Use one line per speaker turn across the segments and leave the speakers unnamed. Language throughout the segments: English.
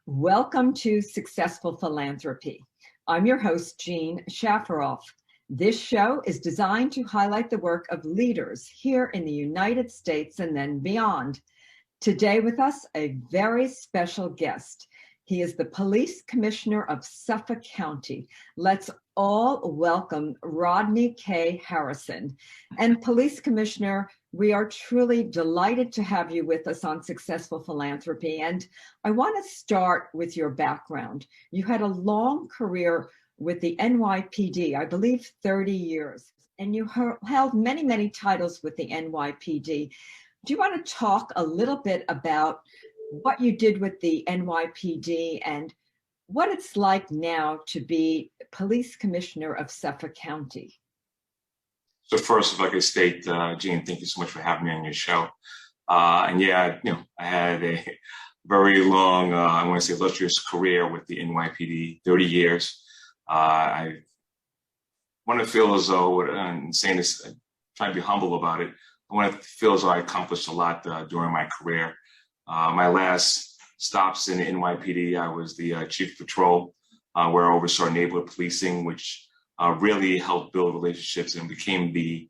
Welcome to Successful Philanthropy. I'm your host, Jean Shafiroff. This show is designed to highlight the work of leaders here in the United States and then beyond. Today with us, a very special guest. He is the Police Commissioner of Suffolk County. Let's all welcome Rodney K. Harrison. And Police Commissioner, we are truly delighted to have you with us on Successful Philanthropy. And I want to start with your background. You had a long career with the NYPD, I believe 30 years, and you held many, many titles with the NYPD. Do you want to talk a little bit about what you did with the NYPD and what it's like now to be Police Commissioner of Suffolk County?
So first, if I could state, Jean, thank you so much for having me on your show. I had a very long, I want to say illustrious career with the NYPD, 30 years. I want to feel as though, and saying this, trying to be humble about it, I want to feel as though I accomplished a lot during my career. My last stops in the NYPD, I was the chief of patrol, where I oversaw neighborhood policing, which really helped build relationships and became the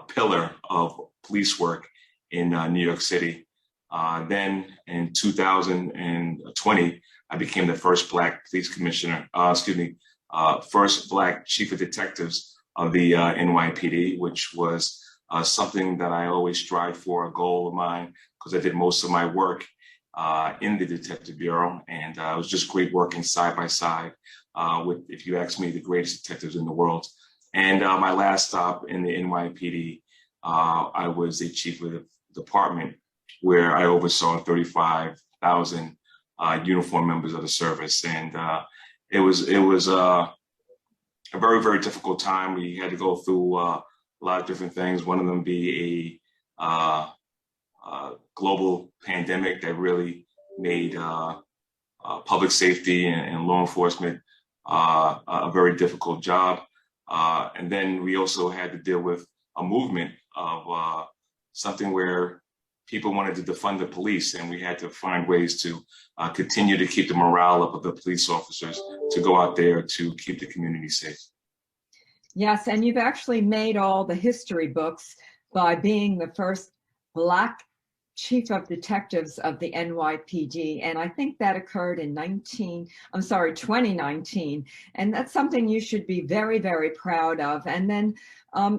pillar of police work in New York City. Then in 2020, I became the first Black police commissioner, first Black chief of detectives of the NYPD, which was something that I always strive for, a goal of mine, because I did most of my work in the Detective Bureau, and it was just great working side by side with, if you ask me, the greatest detectives in the world. And my last stop in the NYPD, I was a chief of the department where I oversaw 35,000 uniformed members of the service, and it was a very, very difficult time. We had to go through a lot of different things. One of them be a global pandemic that really made public safety and law enforcement a very difficult job. And then we also had to deal with a movement of something where people wanted to defund the police, and we had to find ways to continue to keep the morale up of the police officers to go out there to keep the community safe.
Yes, and you've actually made all the history books by being the first Black chief of detectives of the NYPD. And I think that occurred in 2019. And that's something you should be very, very proud of. And then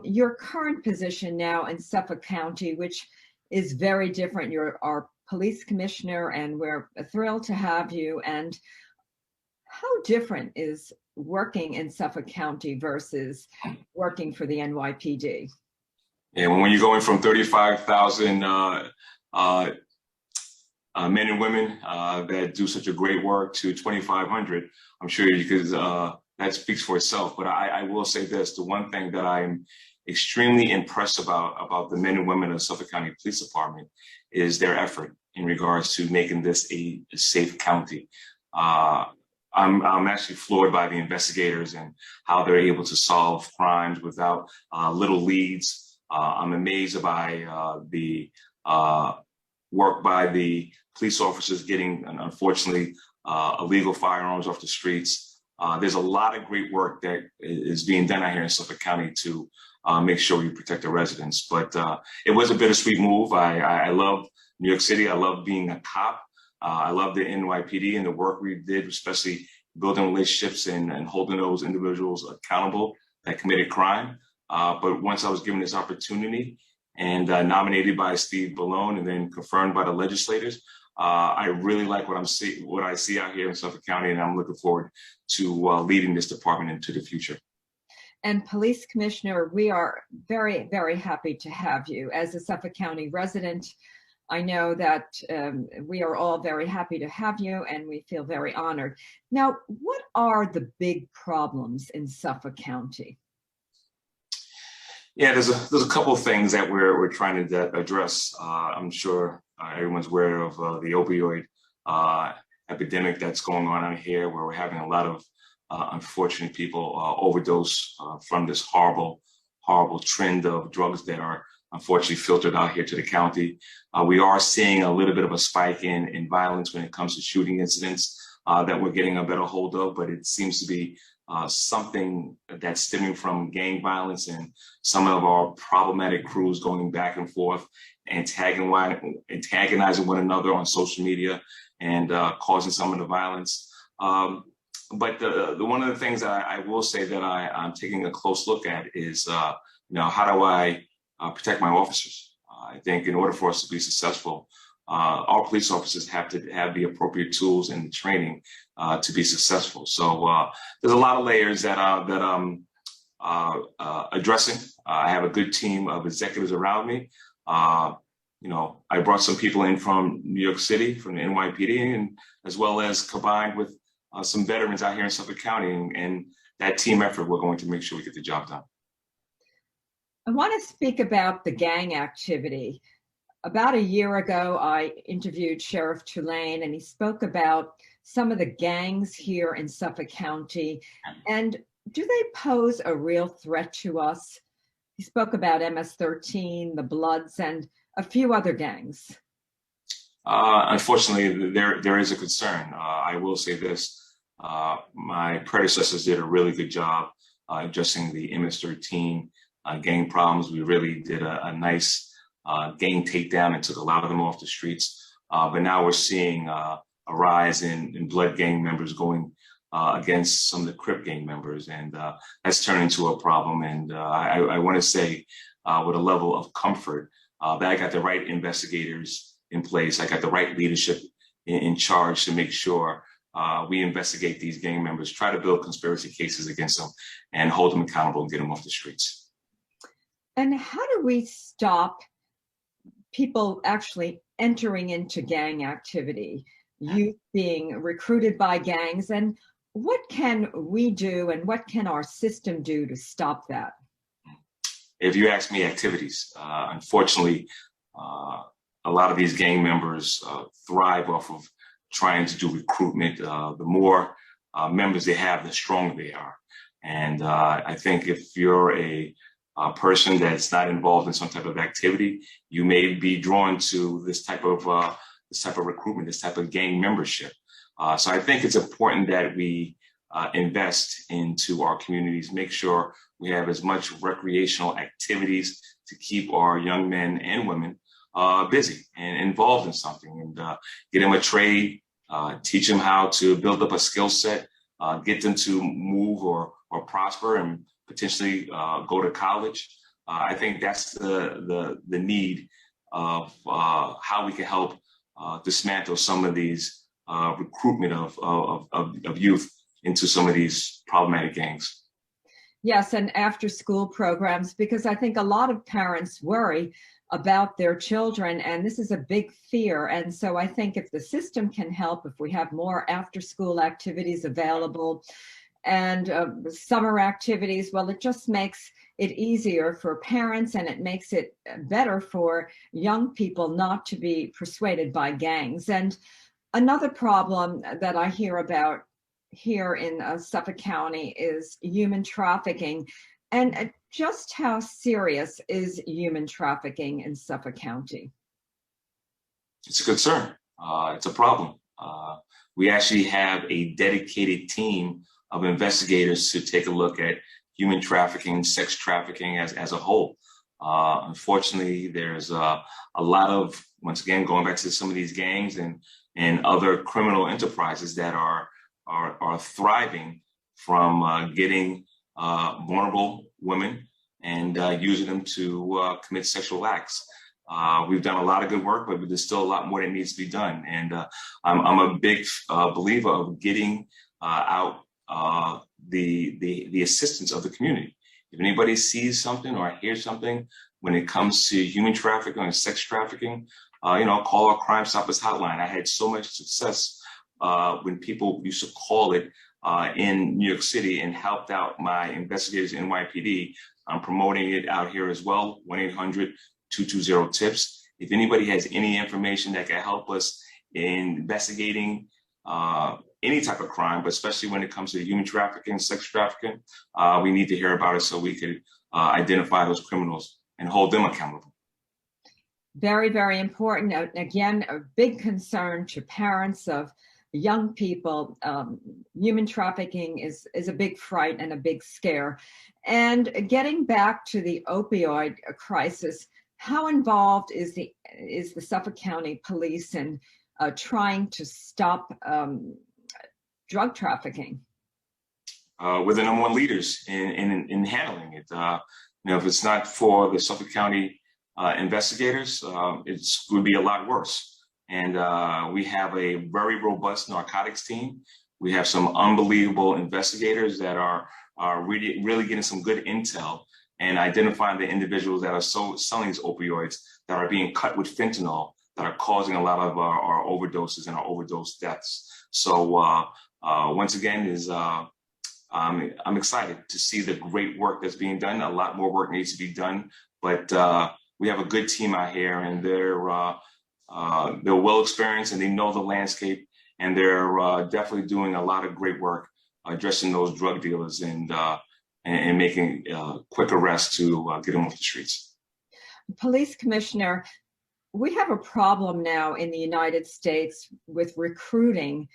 your current position now in Suffolk County, which is very different. You're our police commissioner, and we're thrilled to have you. And how different is working in Suffolk County versus working for the NYPD?
Yeah, when you're going from 35,000 men and women that do such a great work to 2,500, I'm sure you could, that speaks for itself. But I will say this, the one thing that I'm extremely impressed about the men and women of Suffolk County Police Department is their effort in regards to making this a safe county. I'm actually floored by the investigators and how they're able to solve crimes without little leads. I'm amazed by the work by the police officers getting, unfortunately, illegal firearms off the streets. There's a lot of great work that is being done out here in Suffolk County to make sure we protect the residents. But it was a bittersweet move. I love New York City. I love being a cop. I love the NYPD and the work we did, especially building relationships and holding those individuals accountable that committed crime. But once I was given this opportunity and nominated by Steve Ballone and then confirmed by the legislators, I really like what I see out here in Suffolk County, and I'm looking forward to leading this department into the future.
And Police Commissioner, we are very, very happy to have you. As a Suffolk County resident, I know that we are all very happy to have you, and we feel very honored. Now, what are the big problems in Suffolk County?
Yeah, there's a couple of things that we're trying to address. I'm sure everyone's aware of the opioid epidemic that's going on out here, where we're having a lot of unfortunate people overdose from this horrible trend of drugs that are unfortunately filtered out here to the county. We are seeing a little bit of a spike in violence when it comes to shooting incidents. that we're getting a better hold of, but it seems to be something that's stemming from gang violence and some of our problematic crews going back and forth, antagonizing one another on social media and causing some of the violence. But the one of the things that I will say that I'm taking a close look at is, how do I protect my officers? I think in order for us to be successful, our police officers have to have the appropriate tools and training to be successful. So there's a lot of layers that I'm addressing. I have a good team of executives around me. I brought some people in from New York City, from the NYPD, and as well as combined with some veterans out here in Suffolk County, and that team effort, we're going to make sure we get the job done.
I want to speak about the gang activity. About a year ago, I interviewed Sheriff Tulane, and he spoke about some of the gangs here in Suffolk County. And do they pose a real threat to us? He spoke about MS-13, the Bloods, and a few other gangs.
Unfortunately, there is a concern. I will say this. My predecessors did a really good job addressing the MS-13 gang problems. We really did a nice gang takedown and took a lot of them off the streets. But now we're seeing a rise in Blood gang members going against some of the Crip gang members, and that's turned into a problem. And I want to say with a level of comfort that I got the right investigators in place. I got the right leadership in charge to make sure we investigate these gang members, try to build conspiracy cases against them, and hold them accountable and get them off the streets.
And how do we stop people actually entering into gang activity, youth being recruited by gangs, and what can we do and what can our system do to stop that?
If you ask me, activities. Unfortunately, a lot of these gang members thrive off of trying to do recruitment. The more members they have, the stronger they are. And I think if you're a person that's not involved in some type of activity, you may be drawn to this type of recruitment, this type of gang membership. So I think it's important that we invest into our communities, make sure we have as much recreational activities to keep our young men and women busy and involved in something, and get them a trade, teach them how to build up a skill set, get them to move or prosper and potentially go to college. I think that's the need of how we can help dismantle some of these recruitment of youth into some of these problematic gangs.
Yes, and after school programs, because I think a lot of parents worry about their children, and this is a big fear. And so I think if the system can help, if we have more after school activities available and summer activities, well, it just makes it easier for parents, and it makes it better for young people not to be persuaded by gangs. And another problem that I hear about here in Suffolk County is human trafficking. And just how serious is human trafficking in Suffolk County?
It's a concern. It's a problem. We actually have a dedicated team of investigators to take a look at human trafficking, sex trafficking as a whole. Unfortunately, there's a lot of, once again, going back to some of these gangs and other criminal enterprises that are thriving from getting vulnerable women and using them to commit sexual acts. We've done a lot of good work, but there's still a lot more that needs to be done. And I'm a big believer of getting out the assistance of the community. If anybody sees something or hears something when it comes to human trafficking and sex trafficking, call our Crime Stoppers hotline. I had so much success when people used to call it in New York City, and helped out my investigators in NYPD. I'm promoting it out here as well, 1-800-220-TIPS. If anybody has any information that can help us in investigating any type of crime, but especially when it comes to human trafficking, sex trafficking, we need to hear about it so we can identify those criminals and hold them accountable.
Very, very important. Again, a big concern to parents of young people. Human trafficking is a big fright and a big scare. And getting back to the opioid crisis, how involved is the Suffolk County Police in trying to stop drug trafficking?
We're the number one leaders in handling it. If it's not for the Suffolk County investigators, it would be a lot worse. And we have a very robust narcotics team. We have some unbelievable investigators that are really getting some good intel and identifying the individuals that are selling these opioids that are being cut with fentanyl that are causing a lot of our overdoses and our overdose deaths. So once again, I'm excited to see the great work that's being done. A lot more work needs to be done, but we have a good team out here, and they're well experienced and they know the landscape, and they're definitely doing a lot of great work addressing those drug dealers and making quick arrests to get them off the streets.
Police Commissioner, we have a problem now in the United States with recruiting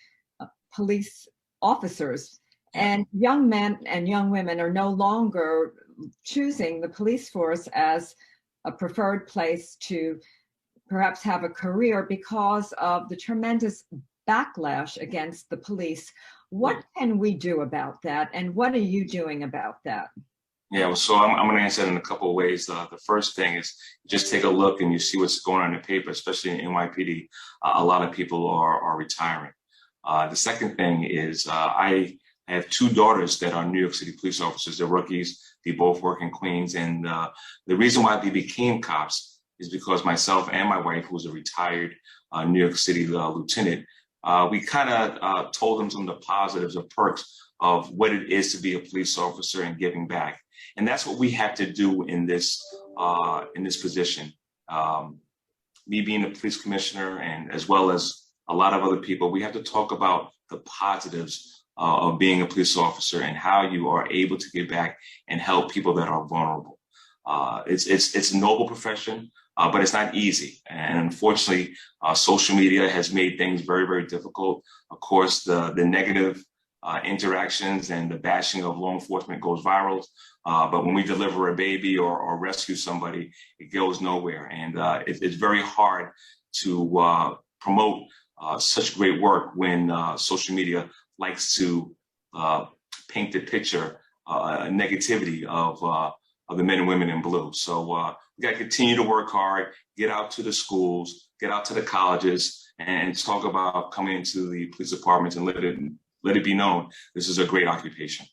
police officers. And young men and young women are no longer choosing the police force as a preferred place to perhaps have a career because of the tremendous backlash against the police. What can we do about that? And what are you doing about that?
Yeah, so I'm going to answer it in a couple of ways. The first thing is just take a look and you see what's going on in the paper, especially in NYPD. A lot of people are retiring. The second thing is I have two daughters that are New York City police officers. They're rookies. They both work in Queens. And the reason why they became cops is because myself and my wife, who's a retired New York City lieutenant, we kind of told them some of the positives or perks of what it is to be a police officer and giving back. And that's what we have to do in this position. Me being the police commissioner, and as well as a lot of other people, we have to talk about the positives of being a police officer and how you are able to give back and help people that are vulnerable. It's a noble profession, but it's not easy. And unfortunately, social media has made things very, very difficult. Of course, the negative interactions and the bashing of law enforcement goes viral. But when we deliver a baby or rescue somebody, it goes nowhere. And it's very hard to promote such great work when social media likes to paint the picture, negativity of the men and women in blue. So we got to continue to work hard, get out to the schools, get out to the colleges, and talk about coming into the police departments and let it be known this is a great occupation.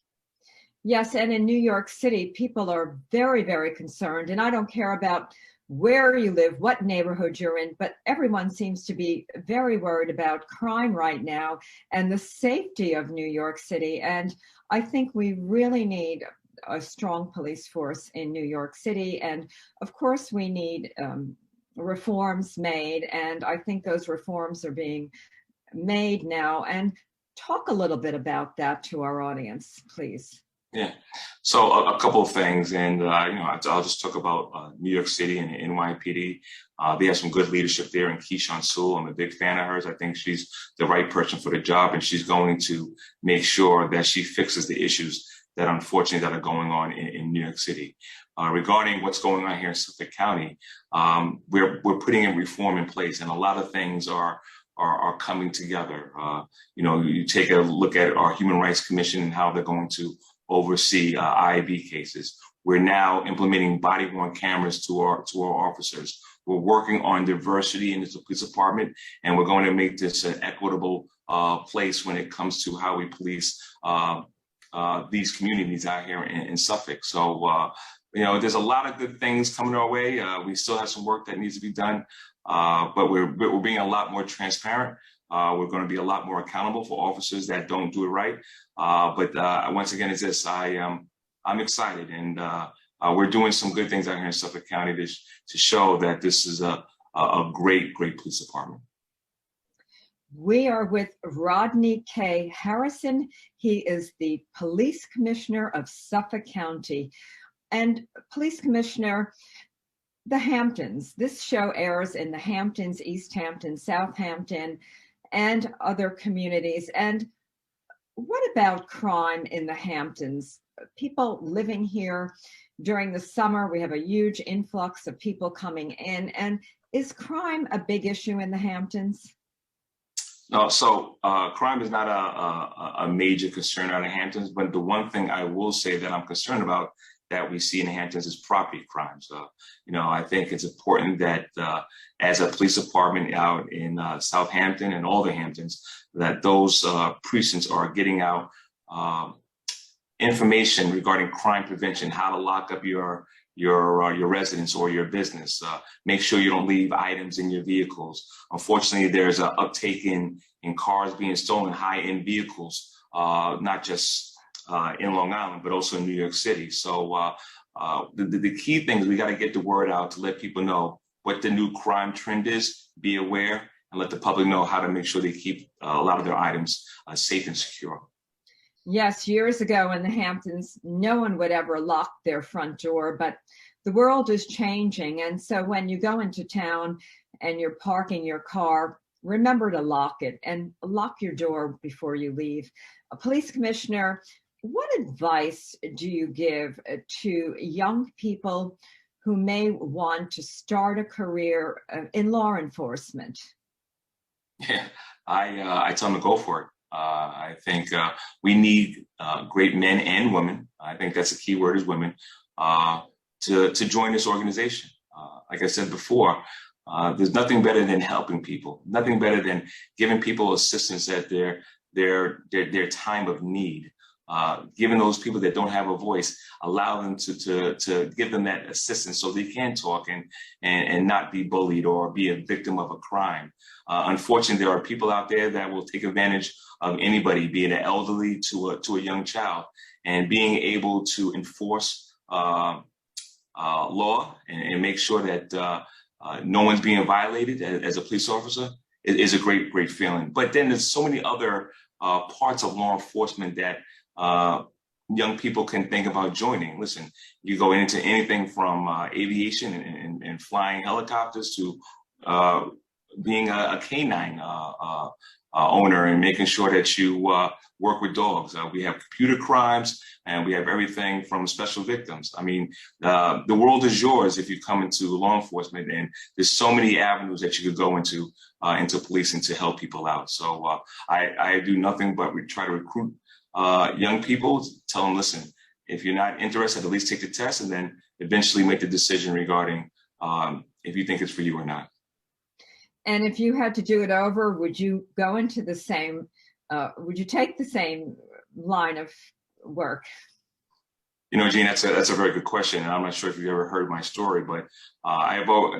Yes, and in New York City, people are very, very concerned. And I don't care about where you live, what neighborhood you're in, but everyone seems to be very worried about crime right now and the safety of New York City. And I think we really need a strong police force in New York City. And of course, we need reforms made. And I think those reforms are being made now. And talk a little bit about that to our audience, please.
Yeah. So a couple of things, and I'll just talk about New York City and the NYPD. They have some good leadership there, and Keishawn Sewell, I'm a big fan of hers. I think she's the right person for the job, and she's going to make sure that she fixes the issues that unfortunately that are going on in New York City. Regarding what's going on here in Suffolk County, we're putting in reform in place, and a lot of things are coming together. You take a look at our Human Rights Commission and how they're going to oversee IAB cases. We're now implementing body-worn cameras to our officers. We're working on diversity in the police department, and we're going to make this an equitable place when it comes to how we police these communities out here in Suffolk. So, there's a lot of good things coming our way. We still have some work that needs to be done, but we're being a lot more transparent. We're going to be a lot more accountable for officers that don't do it right. But once again, it's this: I'm excited, and we're doing some good things out here in Suffolk County to show that this is a great police department.
We are with Rodney K. Harrison. He is the Police Commissioner of Suffolk County. And Police Commissioner, the Hamptons. This show airs in the Hamptons, East Hampton, Southampton. and other communities. And what about crime in the Hamptons? People living here during the summer, we have a huge influx of people coming in. And is crime a big issue in the Hamptons?
No, so crime is not a major concern out of Hamptons, but the one thing I will say that I'm concerned about that we see in the Hamptons is property crimes. I think it's important that as a police department out in Southampton and all the Hamptons, that those precincts are getting out information regarding crime prevention, how to lock up your residence or your business. Make sure you don't leave items in your vehicles. Unfortunately, there's an uptake in cars being stolen, high-end vehicles, not just in Long Island, but also in New York City. So the key thing is we got to get the word out to let people know what the new crime trend is, be aware, and let the public know how to make sure they keep a lot of their items safe and secure.
Yes, years ago in the Hamptons, no one would ever lock their front door, but the world is changing. And so when you go into town and you're parking your car, remember to lock it and lock your door before you leave. Police Commissioner, what advice do you give to young people who may want to start a career in law enforcement?
Yeah, I tell them to go for it. I think we need great men and women. I think that's the key word is women to join this organization. Like I said before, there's nothing better than helping people. Nothing better than giving people assistance at their time of need. Giving those people that don't have a voice, allow them to give them that assistance so they can talk and not be bullied or be a victim of a crime. Unfortunately, there are people out there that will take advantage of anybody, be it an elderly to a young child, and being able to enforce law and make sure that no one's being violated as a police officer is a great feeling. But then there's so many other parts of law enforcement that young people can think about joining. Listen, you go into anything from aviation and flying helicopters to being a canine owner and making sure that you work with dogs. We have computer crimes and we have everything from special victims. I mean, the world is yours if you come into law enforcement, and there's so many avenues that you could go into policing to help people out. So I do nothing but we try to recruit young people, tell them, listen, if you're not interested, at least take the test and then eventually make the decision regarding if you think it's for you or not.
And if you had to do it over, would you go into the same, would you take the same line of work?
Jean, that's a very good question. And I'm not sure if you've ever heard my story, but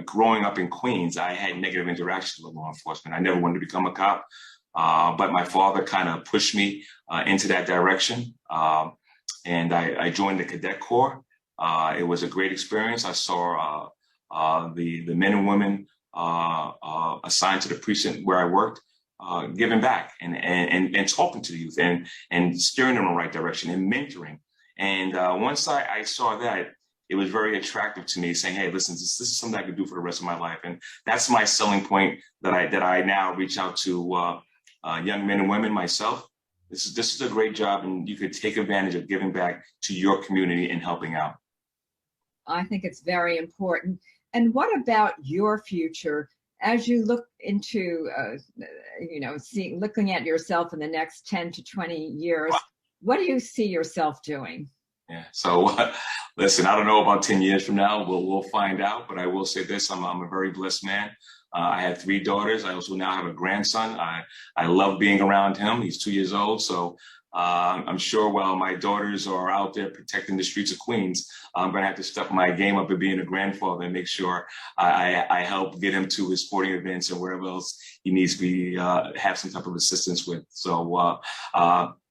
growing up in Queens, I had negative interactions with law enforcement. I never wanted to become a cop. But my father kind of pushed me into that direction. And I joined the Cadet Corps. It was a great experience. I saw the men and women assigned to the precinct where I worked, giving back and talking to the youth and steering them in the right direction and mentoring. And once I saw that, it was very attractive to me, saying, hey, listen, this is something I could do for the rest of my life. And that's my selling point that I now reach out to young men and women myself. This is a great job, and you could take advantage of giving back to your community and helping out.
I think it's very important. And what about your future as you look into, looking at yourself in the next 10 to 20 years? What do you see yourself doing?
Yeah. So, listen, I don't know about 10 years from now. We'll find out. But I will say this: I'm a very blessed man. I have 3 daughters. I also now have a grandson. I love being around him. He's 2 years old. So I'm sure while my daughters are out there protecting the streets of Queens, I'm going to have to step my game up and being a grandfather and make sure I help get him to his sporting events and wherever else he needs to be, have some type of assistance with. So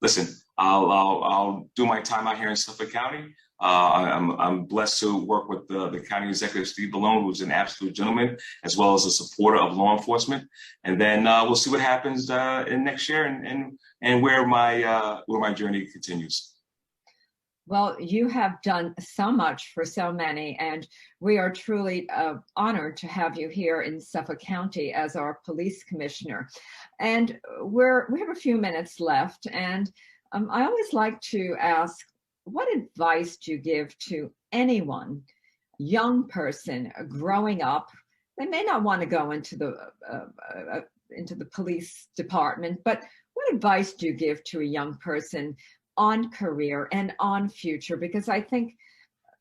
listen, I'll do my time out here in Suffolk County. I'm blessed to work with the county executive, Steve Ballone, who's an absolute gentleman, as well as a supporter of law enforcement. And then we'll see what happens in next year and where my journey continues.
Well, you have done so much for so many, and we are truly honored to have you here in Suffolk County as our police commissioner. And we have a few minutes left, and I always like to ask, what advice do you give to anyone, young person growing up? They may not want to go into the police department, but what advice do you give to a young person on career and on future? Because I think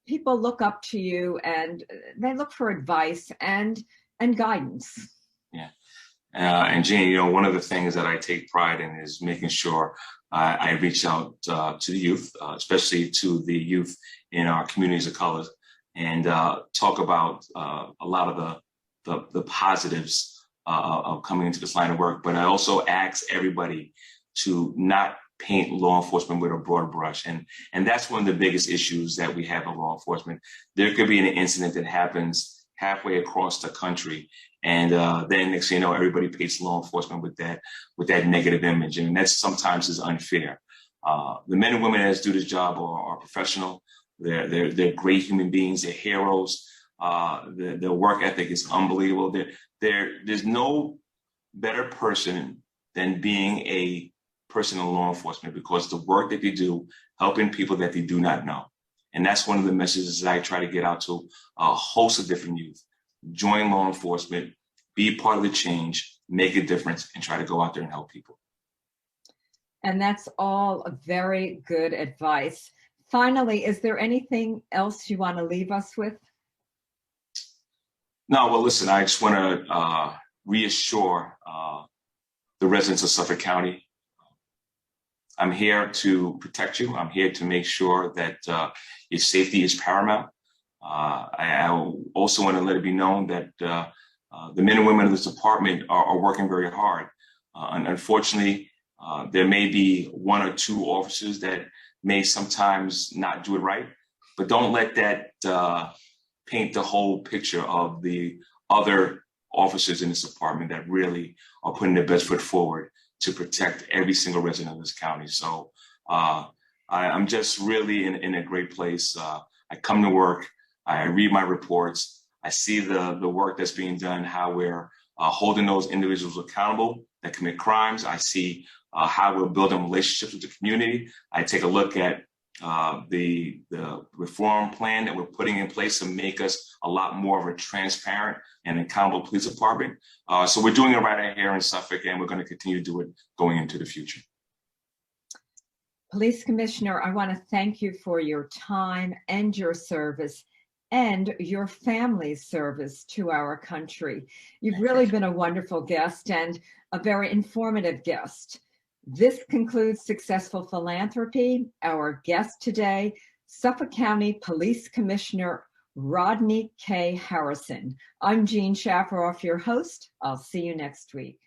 people look up to you and they look for advice and guidance.
Yeah. And Jean, one of the things that I take pride in is making sure I reach out to the youth, especially to the youth in our communities of color, and talk about a lot of the positives of coming into this line of work. But I also ask everybody to not paint law enforcement with a broad brush. And that's one of the biggest issues that we have in law enforcement. There could be an incident that happens halfway across the country. And then next thing you know, everybody paints law enforcement with that negative image. And that sometimes is unfair. The men and women that do this job are professional. They're great human beings. They're heroes. Their work ethic is unbelievable. There's no better person than being a person in law enforcement, because the work that they do, helping people that they do not know. And that's one of the messages that I try to get out to a host of different youth. Join law enforcement, be part of the change, make a difference, and try to go out there and help people.
And that's all very good advice. Finally, is there anything else you want to leave us with?
No, well, listen, I just want to reassure the residents of Suffolk County. I'm here to protect you. I'm here to make sure that your safety is paramount. I also want to let it be known that the men and women of this department are working very hard. And unfortunately, there may be one or two officers that may sometimes not do it right, but don't let that paint the whole picture of the other officers in this department that really are putting their best foot forward to protect every single resident of this county. So I'm just really in a great place. I come to work, I read my reports, I see the work that's being done, how we're holding those individuals accountable that commit crimes. I see how we're building relationships with the community. I take a look at the reform plan that we're putting in place to make us a lot more of a transparent and accountable police department. So we're doing it right here in Suffolk, and we're going to continue to do it going into the future.
Police Commissioner, I want to thank you for your time and your service and your family's service to our country. You've really been a wonderful guest and a very informative guest. This concludes Successful Philanthropy. Our guest today, Suffolk County Police Commissioner Rodney K. Harrison. I'm Jean Shafiroff, your host. I'll see you next week.